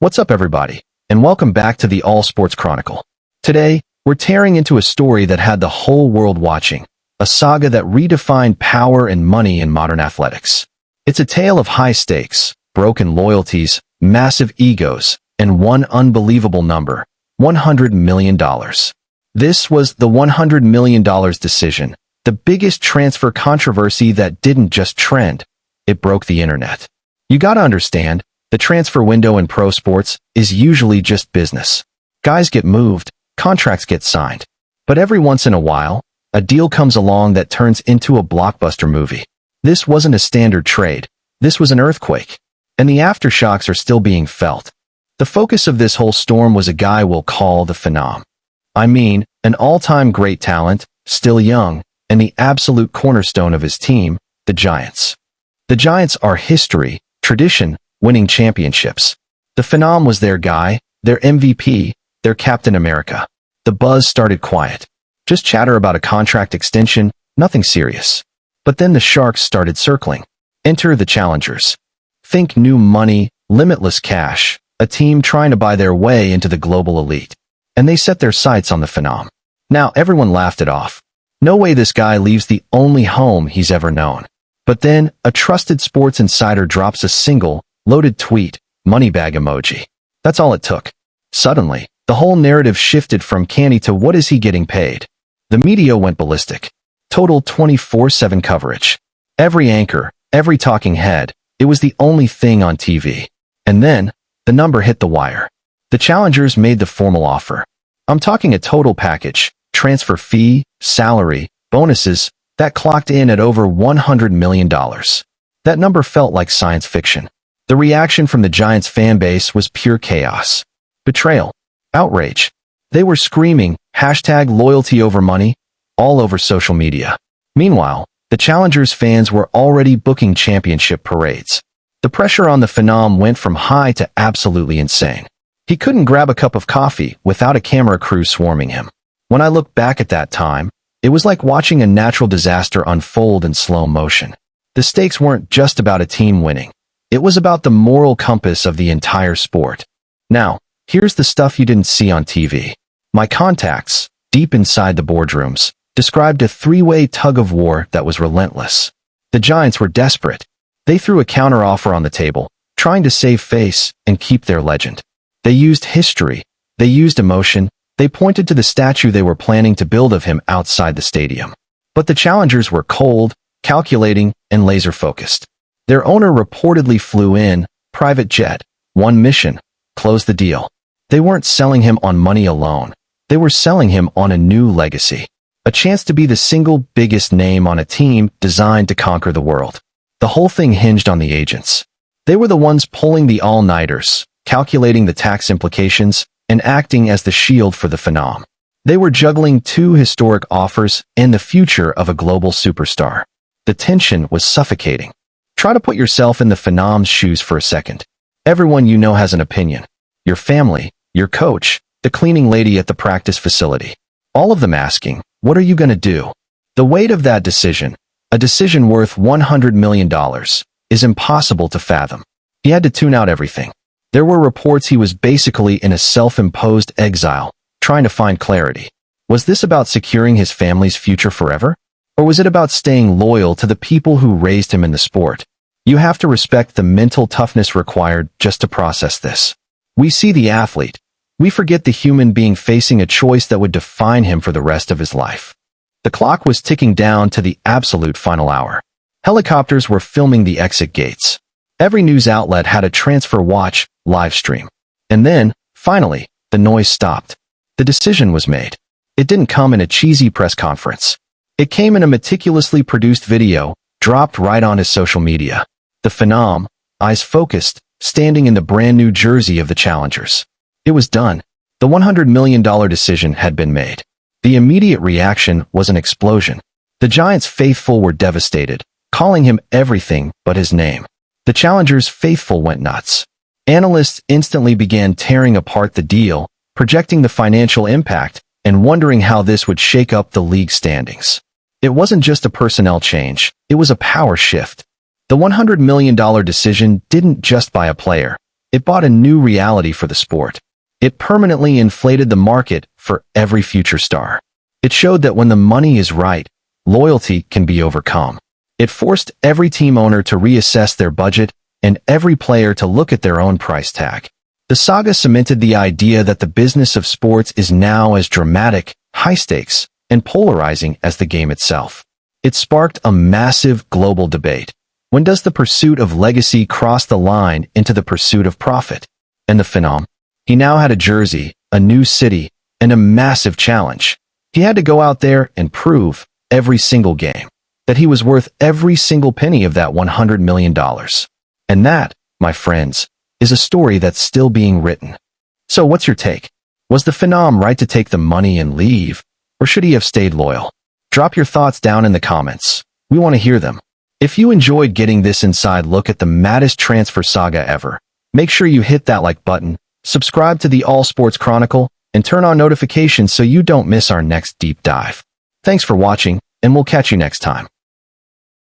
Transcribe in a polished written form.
What's up, everybody, and welcome back to the All Sports Chronicle. Today, we're tearing into a story that had the whole world watching, a saga that redefined power and money in modern athletics. It's a tale of high stakes, broken loyalties, massive egos, and one unbelievable number, $100 million. This was the $100 million decision, the biggest transfer controversy that didn't just trend, it broke the internet. You gotta understand, the transfer window in pro sports is usually just business. Guys get moved, contracts get signed. But every once in a while, a deal comes along that turns into a blockbuster movie. This wasn't a standard trade. This was an earthquake. And the aftershocks are still being felt. The focus of this whole storm was a guy we'll call the Phenom. I mean, an all-time great talent, still young, and the absolute cornerstone of his team, the Giants. The Giants are history, tradition, winning championships. The Phenom was their guy, their MVP, their Captain America. The buzz started quiet. Just chatter about a contract extension, nothing serious. But then the Sharks started circling. Enter the challengers. Think new money, limitless cash, a team trying to buy their way into the global elite. And they set their sights on the Phenom. Now everyone laughed it off. No way this guy leaves the only home he's ever known. But then, a trusted sports insider drops a single, loaded tweet, money bag emoji. That's all it took. Suddenly, the whole narrative shifted from canny to what is he getting paid. The media went ballistic. Total 24/7 coverage. Every anchor, every talking head, it was the only thing on TV. And then, the number hit the wire. The challengers made the formal offer. I'm talking a total package, transfer fee, salary, bonuses, that clocked in at over $100 million. That number felt like science fiction. The reaction from the Giants fan base was pure chaos. Betrayal. Outrage. They were screaming, #loyalty over money, all over social media. Meanwhile, the Challengers fans were already booking championship parades. The pressure on the Phenom went from high to absolutely insane. He couldn't grab a cup of coffee without a camera crew swarming him. When I look back at that time, it was like watching a natural disaster unfold in slow motion. The stakes weren't just about a team winning. It was about the moral compass of the entire sport. Now, here's the stuff you didn't see on TV. My contacts, deep inside the boardrooms, described a three-way tug-of-war that was relentless. The Giants were desperate. They threw a counteroffer on the table, trying to save face and keep their legend. They used history. They used emotion. They pointed to the statue they were planning to build of him outside the stadium. But the challengers were cold, calculating, and laser-focused. Their owner reportedly flew in, private jet, one mission, close the deal. They weren't selling him on money alone. They were selling him on a new legacy. A chance to be the single biggest name on a team designed to conquer the world. The whole thing hinged on the agents. They were the ones pulling the all-nighters, calculating the tax implications, and acting as the shield for the Phenom. They were juggling two historic offers and the future of a global superstar. The tension was suffocating. Try to put yourself in the Phenom's shoes for a second. Everyone you know has an opinion. Your family, your coach, the cleaning lady at the practice facility. All of them asking, what are you going to do? The weight of that decision, a decision worth $100 million, is impossible to fathom. He had to tune out everything. There were reports he was basically in a self-imposed exile, trying to find clarity. Was this about securing his family's future forever? Or was it about staying loyal to the people who raised him in the sport? You have to respect the mental toughness required just to process this. We see the athlete. We forget the human being facing a choice that would define him for the rest of his life. The clock was ticking down to the absolute final hour. Helicopters were filming the exit gates. Every news outlet had a transfer watch live stream. And then, finally, the noise stopped. The decision was made. It didn't come in a cheesy press conference. It came in a meticulously produced video, dropped right on his social media. The Phenom, eyes focused, standing in the brand new jersey of the Challengers. It was done. The $100 million decision had been made. The immediate reaction was an explosion. The Giants' faithful were devastated, calling him everything but his name. The Challengers' faithful went nuts. Analysts instantly began tearing apart the deal, projecting the financial impact, and wondering how this would shake up the league standings. It wasn't just a personnel change, it was a power shift. The $100 million decision didn't just buy a player. It bought a new reality for the sport. It permanently inflated the market for every future star. It showed that when the money is right, loyalty can be overcome. It forced every team owner to reassess their budget and every player to look at their own price tag. The saga cemented the idea that the business of sports is now as dramatic, high-stakes, and polarizing as the game itself. It sparked a massive global debate. When does the pursuit of legacy cross the line into the pursuit of profit? And the phenom? He now had a jersey, a new city, and a massive challenge. He had to go out there and prove, every single game, that he was worth every single penny of that $100 million. And that, my friends, is a story that's still being written. So what's your take? Was the phenom right to take the money and leave, or should he have stayed loyal? Drop your thoughts down in the comments. We want to hear them. If you enjoyed getting this inside look at the maddest transfer saga ever, make sure you hit that like button, subscribe to the All Sports Chronicle, and turn on notifications so you don't miss our next deep dive. Thanks for watching, and we'll catch you next time.